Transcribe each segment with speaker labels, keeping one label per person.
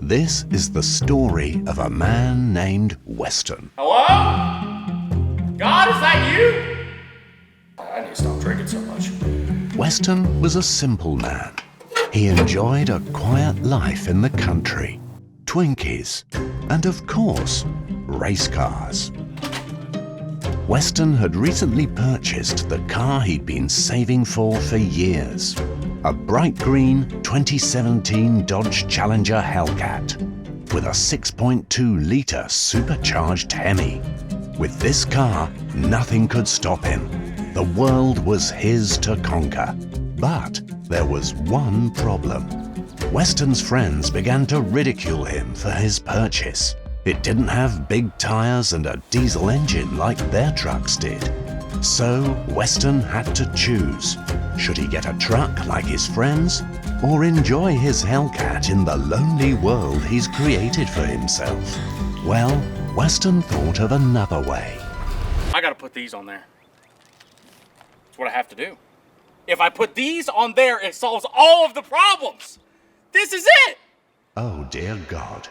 Speaker 1: This is the story of a man named Weston.
Speaker 2: Hello? God, is that you? I need to stop drinking so much.
Speaker 1: Weston was a simple man. He enjoyed a quiet life in the country, Twinkies, and of course, race cars. Weston had recently purchased the car he'd been saving for years. A bright green 2017 Dodge Challenger Hellcat with a 6.2-litre supercharged Hemi. With this car, nothing could stop him. The world was his to conquer. But there was one problem. Weston's friends began to ridicule him for his purchase. It didn't have big tires and a diesel engine like their trucks did. So Weston had to choose. Should he get a truck like his friends, or enjoy his Hellcat in the lonely world he's created for himself? Well, Weston thought of another way.
Speaker 2: I gotta put these on there. That's what I have to do. If I put these on there, it solves all of the problems. This is it.
Speaker 1: Oh dear God.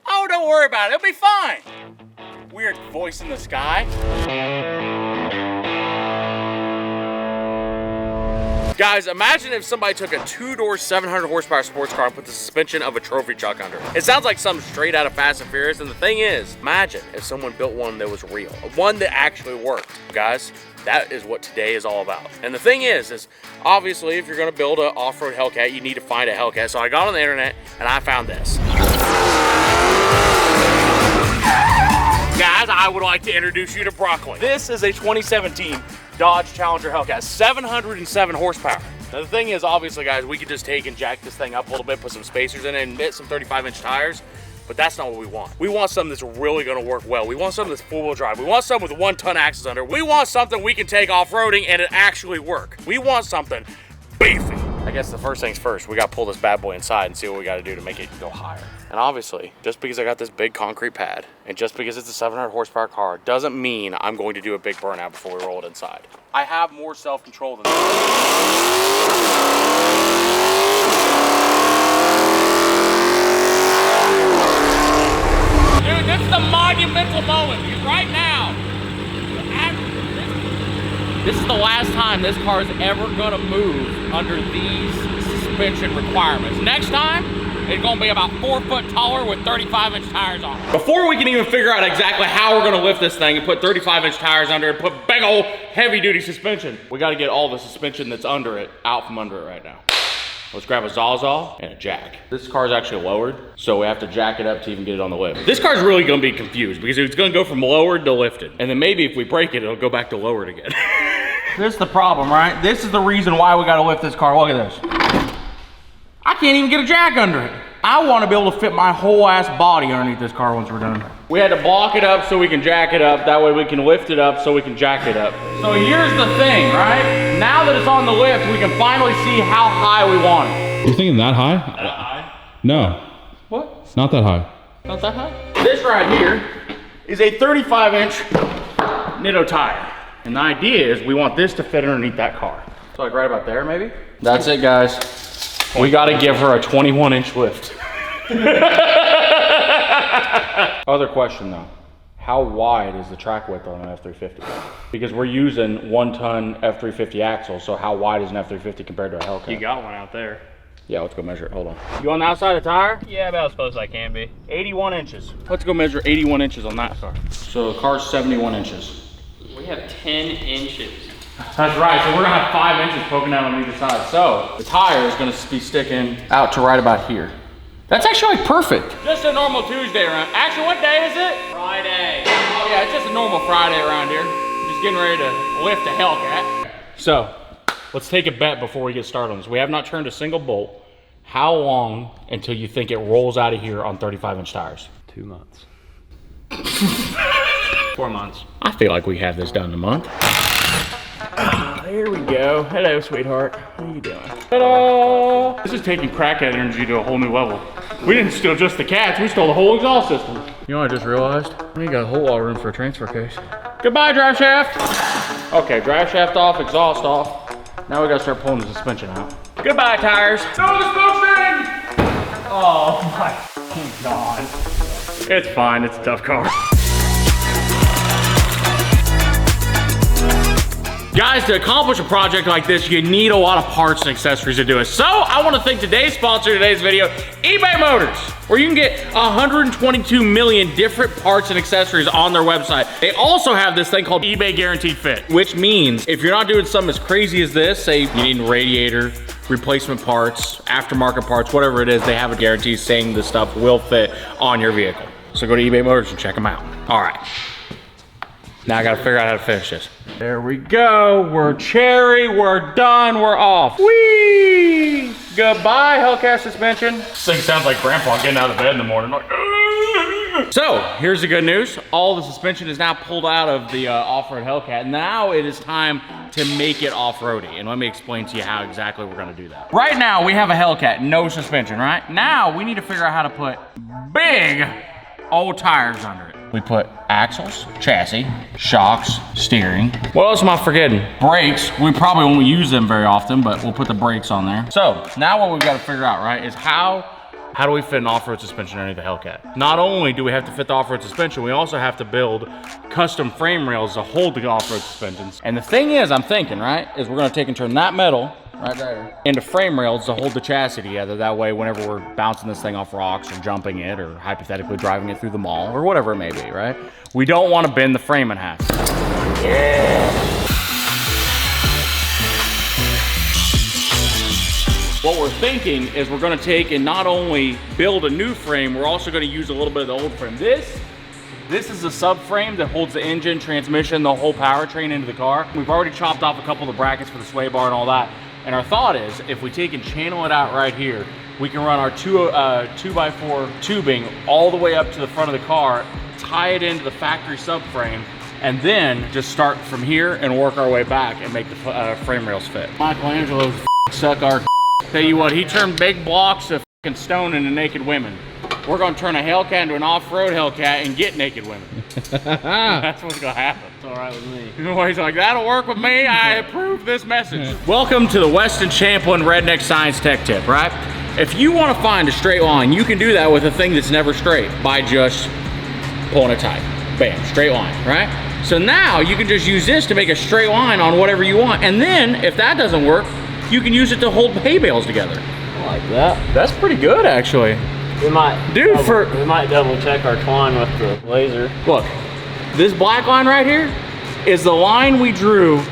Speaker 2: Oh, don't worry about it. It'll be fine. Weird voice in the sky. Guys, imagine if somebody took a two-door 700 horsepower sports car and put the suspension of a trophy truck under it. It sounds like something straight out of Fast and Furious, and the thing is, imagine if someone built one that was real, one that actually worked. Guys, that is what today is all about. And the thing is obviously if you're gonna build an off-road Hellcat, you need to find a Hellcat. So I got on the internet and I found this. Guys, I would like to introduce you to Brooklyn. This is a 2017 Dodge Challenger Hellcat, 707 horsepower. Now the thing is, obviously guys, we could just take and jack this thing up a little bit, put some spacers in it and hit some 35-inch tires, but that's not what we want. We want something that's really gonna work well. We want something that's four-wheel drive. We want something with 1-ton axles under. We want something we can take off-roading and it actually work. We want something beefy. I guess the first things first, we gotta pull this bad boy inside and see what we gotta do to make it go higher. And obviously, just because I got this big concrete pad, and just because it's a 700 horsepower car, doesn't mean I'm going to do a big burnout before we roll it inside. I have more self-control than that. Dude, this is a monumental moment, because right now, this is the last time this car is ever gonna move under these suspension requirements. Next time, it's gonna be about 4 foot taller with 35-inch tires on it. Before we can even figure out exactly how we're gonna lift this thing and put 35-inch tires under it, put big old heavy-duty suspension, we gotta get all the suspension that's under it out from under it right now. Let's grab a Sawzall and a jack. This car is actually lowered, so we have to jack it up to even get it on the lift. This car is really gonna be confused because it's gonna go from lowered to lifted. And then maybe if we break it, it'll go back to lowered again. This is the problem, right? This is the reason why we gotta lift this car. Look at this. I can't even get a jack under it. I wanna be able to fit my whole ass body underneath this car once we're done. We had to block it up so we can jack it up. That way we can lift it up so we can jack it up. So here's the thing, right? Now that it's on the lift, we can finally see how high we want it.
Speaker 3: You're thinking that high?
Speaker 2: That high?
Speaker 3: No.
Speaker 2: What?
Speaker 3: It's not that high.
Speaker 2: Not that high? This right here is a 35-inch Nitto tire. And the idea is we want this to fit underneath that car. So like right about there, maybe? That's it, guys. We gotta give her a 21-inch lift. Other question though, how wide is the track width on an F-350? Because we're using 1-ton F-350 axles, so how wide is an F-350 compared to a Hellcat?
Speaker 4: You got one out there.
Speaker 2: Yeah, let's go measure it, hold on. You on the outside of the tire?
Speaker 4: Yeah, about as close as I can be.
Speaker 2: 81 inches. Let's go measure 81 inches on that car. So the car's 71 inches.
Speaker 4: We have 10 inches.
Speaker 2: That's right, so we're gonna have 5 inches poking out on either side. So the tire is gonna be sticking out to right about here. That's actually like perfect. Just a normal Tuesday around. Actually, what day is it?
Speaker 4: Friday.
Speaker 2: Oh yeah, it's just a normal Friday around here. Just getting ready to lift a Hellcat. So let's take a bet before we get started on this. We have not turned a single bolt. How long until you think it rolls out of here on 35-inch tires?
Speaker 4: 2 months. 4 months.
Speaker 2: I feel like we have this done in a month. Here we go. Hello, sweetheart. How you doing? Ta-da! This is taking crackhead energy to a whole new level. We didn't steal just the cats, we stole the whole exhaust system. You know what I just realized? We got a whole lot of room for a transfer case. Goodbye, drive shaft. Okay, drive shaft off, exhaust off. Now we gotta start pulling the suspension out. Goodbye, tires. No suspension!
Speaker 4: Oh my God. It's fine, it's a tough car.
Speaker 2: Guys, to accomplish a project like this, you need a lot of parts and accessories to do it. So I want to thank today's sponsor of today's video, eBay Motors, where you can get 122 million different parts and accessories on their website. They also have this thing called eBay Guaranteed Fit, which means if you're not doing something as crazy as this, say you need a radiator, replacement parts, aftermarket parts, whatever it is, they have a guarantee saying this stuff will fit on your vehicle. So go to eBay Motors and check them out. All right. Now I gotta figure out how to finish this. There we go. We're cherry. We're done. We're off. Whee! Goodbye, Hellcat suspension. This thing sounds like Grandpa getting out of bed in the morning. Like, so here's the good news. All the suspension is now pulled out of the off-road Hellcat. Now it is time to make it off-roady. And let me explain to you how exactly we're gonna do that. Right now we have a Hellcat, no suspension, right? Now we need to figure out how to put big old tires under it. We put axles, chassis, shocks, steering. What else am I forgetting? Brakes. We probably won't use them very often, but we'll put the brakes on there. So now what we've got to figure out, right, is how do we fit an off-road suspension underneath the Hellcat? Not only do we have to fit the off-road suspension, we also have to build custom frame rails to hold the off-road suspensions. And the thing is, I'm thinking, right, is we're gonna take and turn that metal right there into frame rails to hold the chassis together. That way, whenever we're bouncing this thing off rocks or jumping it or hypothetically driving it through the mall or whatever it may be, right? We don't want to bend the frame in half. Yeah. What we're thinking is we're going to take and not only build a new frame, we're also going to use a little bit of the old frame. This is a subframe that holds the engine, transmission, the whole powertrain into the car. We've already chopped off a couple of the brackets for the sway bar and all that. And our thought is, if we take and channel it out right here, we can run our 2x4 tubing all the way up to the front of the car, tie it into the factory subframe, and then just start from here and work our way back and make the frame rails fit. Michelangelo's suck our Tell you what, he turned big blocks of stone into naked women. We're gonna turn a Hellcat into an off-road Hellcat and get naked women. That's what's gonna happen.
Speaker 4: It's all right with me.
Speaker 2: He's like, that'll work with me. I approve this message. Welcome to the Weston Champlin Redneck Science Tech Tip, right? If you want to find a straight line, you can do that with a thing that's never straight by just pulling it tight. Bam, straight line, right? So now you can just use this to make a straight line on whatever you want. And then if that doesn't work, you can use it to hold hay bales together.
Speaker 4: I like that.
Speaker 2: That's pretty good, actually.
Speaker 4: We might,
Speaker 2: Dude,
Speaker 4: we might double check our twine with the laser.
Speaker 2: Look, this black line right here is the line we drew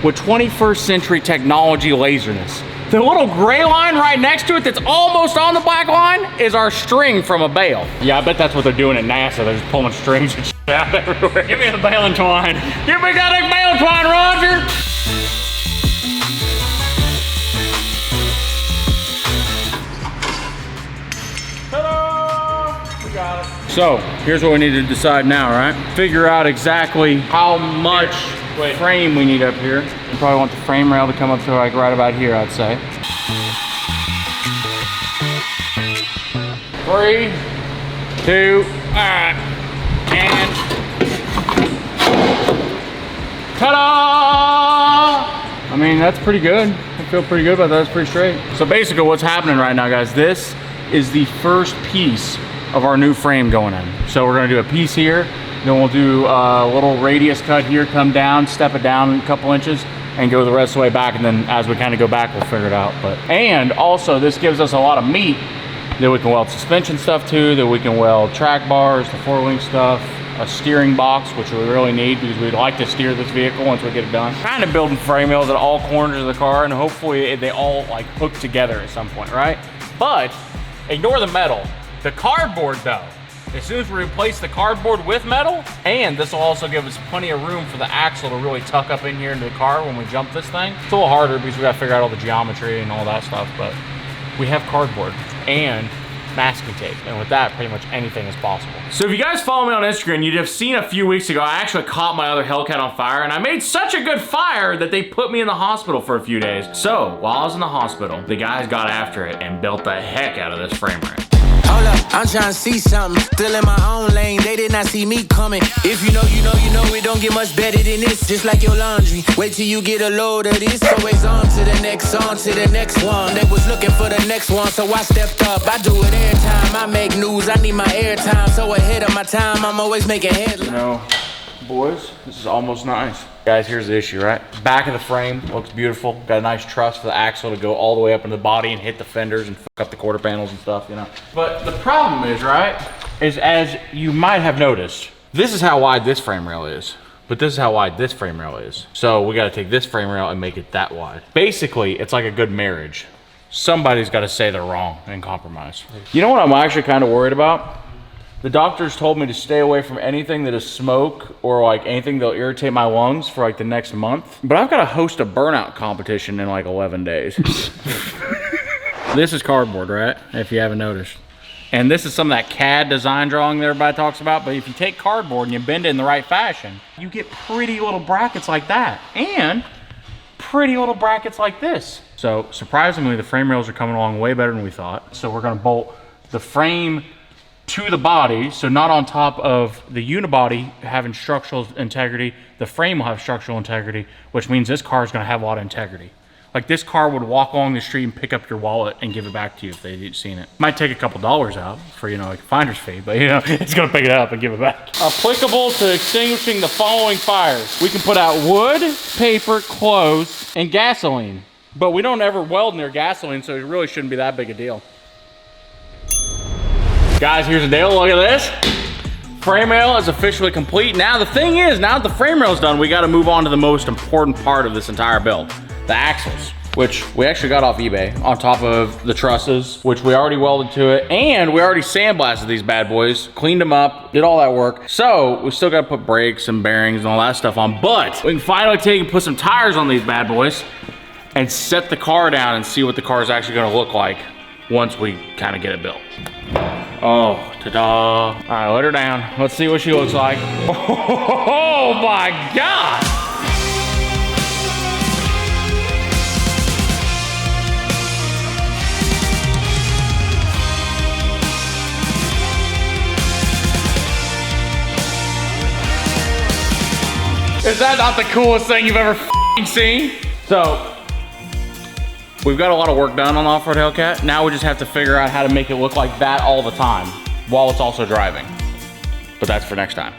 Speaker 2: with 21st century technology laserness. The little gray line right next to it that's almost on the black line is our string from a bale. Yeah, I bet that's what they're doing at NASA. They're just pulling strings and shit out everywhere.
Speaker 4: Give me the bale and twine.
Speaker 2: Give me that bale and twine, Roger! So, here's what we need to decide now, right? Figure out exactly how much frame we need up here. You probably want the frame rail to come up to like right about here, I'd say. 3, 2, all right, and ta-da! I mean, that's pretty good. I feel pretty good about that. That's pretty straight. So basically what's happening right now, guys, this is the first piece of our new frame going in. So we're gonna do a piece here, then we'll do a little radius cut here, come down, step it down a couple inches, and go the rest of the way back, and then as we kind of go back, we'll figure it out. And also, this gives us a lot of meat that we can weld suspension stuff to, that we can weld track bars, the 4-link stuff, a steering box, which we really need because we'd like to steer this vehicle once we get it done. Kind of building frame rails at all corners of the car, and hopefully they all like hook together at some point, right? But ignore the metal. The cardboard though, as soon as we replace the cardboard with metal, and this will also give us plenty of room for the axle to really tuck up in here into the car when we jump this thing. It's a little harder because we gotta figure out all the geometry and all that stuff, but we have cardboard and masking tape, and with that, pretty much anything is possible. So if you guys follow me on Instagram, you'd have seen a few weeks ago, I actually caught my other Hellcat on fire, and I made such a good fire that they put me in the hospital for a few days. So while I was in the hospital, the guys got after it and built the heck out of this frame rail.
Speaker 3: Hold up, I'm trying to see something. Still in my own lane, they did not see me coming. If you know, you know, you know, it don't get much better than this. Just like your laundry. Wait till you get a load of this. Always on to the next one. They was looking for the next one, so I stepped up. I do it every time I make news. I need my airtime, so ahead of my time, I'm always making headlines.
Speaker 2: You know, boys, this is almost nice. Guys, here's the issue, right? Back of the frame looks beautiful. Got a nice truss for the axle to go all the way up into the body and hit the fenders and fuck up the quarter panels and stuff, you know. But the problem is, right, is as you might have noticed, this is how wide this frame rail is. But this is how wide this frame rail is. So we gotta take this frame rail and make it that wide. Basically, it's like a good marriage. Somebody's gotta say they're wrong and compromise. You know what I'm actually kind of worried about? The doctors told me to stay away from anything that is smoke or like anything that'll irritate my lungs for like the next month. But I've got to host a burnout competition in like 11 days. This is cardboard, right? If you haven't noticed. And this is some of that CAD design drawing that everybody talks about. But if you take cardboard and you bend it in the right fashion, you get pretty little brackets like that. And pretty little brackets like this. So surprisingly, the frame rails are coming along way better than we thought. So we're gonna bolt the frame to the body, so not on top of the unibody having structural integrity, the frame will have structural integrity, which means this car is gonna have a lot of integrity. Like this car would walk along the street and pick up your wallet and give it back to you if they'd seen it. Might take a couple dollars out for, you know, like a finder's fee, but you know, it's gonna pick it up and give it back. Applicable to extinguishing the following fires. We can put out wood, paper, clothes, and gasoline. But we don't ever weld near gasoline, so it really shouldn't be that big a deal. Guys, here's the deal, look at this. Frame rail is officially complete. Now the thing is, now that the frame rail is done, we gotta move on to the most important part of this entire build, the axles, which we actually got off eBay on top of the trusses, which we already welded to it, and we already sandblasted these bad boys, cleaned them up, did all that work. So we still gotta put brakes and bearings and all that stuff on, but we can finally take and put some tires on these bad boys and set the car down and see what the car is actually gonna look like once we kind of get it built. Oh, ta-da. All right, let her down. Let's see what she looks like. Oh my God. Is that not the coolest thing you've ever seen? So, we've got a lot of work done on the off-road Hellcat. Now we just have to figure out how to make it look like that all the time while it's also driving. But that's for next time.